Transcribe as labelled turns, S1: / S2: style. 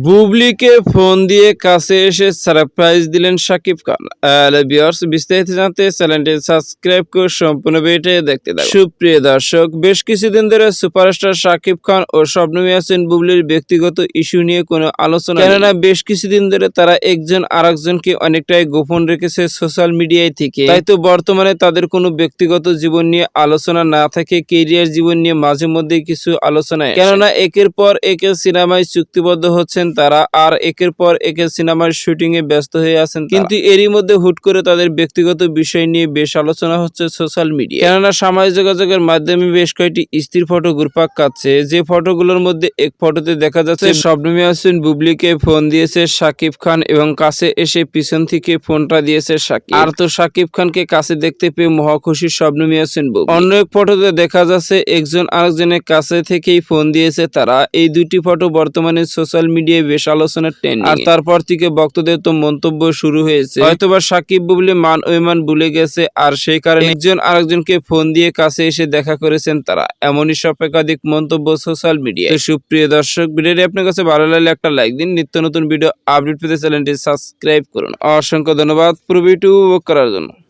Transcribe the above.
S1: বুবলিকে phone দিয়ে কাছে এসে সারপ্রাইজ দিলেন শাকিব খান। ভিউয়ার্স, বিস্তারিত জানতে চ্যানেলটি সাবস্ক্রাইব করে সম্পূর্ণ ভিডিওটি দেখতে থাকুন। সুপ্রিয় দর্শক, বেশ কিছুদিন ধরে সুপারস্টার শাকিব খান ও শবনম ইয়াসমিন বুবলির ব্যক্তিগত ইস্যু নিয়ে কোনো আলোচনা নেই। কেননা বেশ কিছুদিন ধরে তারা একজন আরেকজনকে অনেকটাই গোপন রেখেছে সোশ্যাল মিডিয়ায় থেকে। তাই তো বর্তমানে তাদের কোনো ব্যক্তিগত জীবন নিয়ে আলোচনা না থাকে, কেরিয়ার জীবন নিয়ে মাঝে মধ্যে কিছু আলোচনা। কেননা একের পর একের সিনেমায় চুক্তিবদ্ধ হচ্ছেন তারা, আর একের পর একের সিনেমার শুটিং এ ব্যস্ত হয়ে আছেন। কিন্তু এরই মধ্যে হুট করে তাদের ব্যক্তিগত বিষয় নিয়ে বেশ আলোচনা হচ্ছে সোশ্যাল মিডিয়া। কেননা সামাজিক যোগাযোগের মাধ্যমে বেশ কয়েকটি স্ত্রীর ফটো ঘুরপাক খাচ্ছে, যে ফটোগুলোর মধ্যে এক ফটোতে দেখা যাচ্ছে শবনম ইয়াসমিন বুবলিকে ফোন দিয়েছে শাকিব খান এবং কাছে এসে পিছন থেকে ফোনটা দিয়েছে শাকিব। আর তো শাকিব খানকে কাছে দেখতে পেয়ে মহা খুশি শবনম ইয়াসমিন বুবলি। অন্য এক ফটোতে দেখা যাচ্ছে একজন আরেকজনের কাছে থেকেই ফোন দিয়েছে তারা। এই দুটি ফটো বর্তমানে সোশ্যাল মিডিয়ায় বেশ আলোচনার ট্রেন্ডিং। আর তারপর থেকে ভক্তদের তো মন্তব্য শুরু হয়েছে, হয়তোবা শাকিব বুবলি মান অভিমান ভুলে গেছে, আর সেই কারণে একজন আরেকজনকে ফোন দিয়ে কাছে এসে দেখা করেছেন তারা। এমনই সব একাধিক মন্তব্য সোশ্যাল মিডিয়ায়। সুপ্রিয় দর্শক, ভিডিওটি আপনার কাছে ভালো লাগলে একটা লাইক দিন। নিত্য নতুন ভিডিও আপডেট পেতে চ্যানেলটি সাবস্ক্রাইব করুন। অসংখ্য ধন্যবাদ পুরো ভিডিও উপভোগ করার জন্য।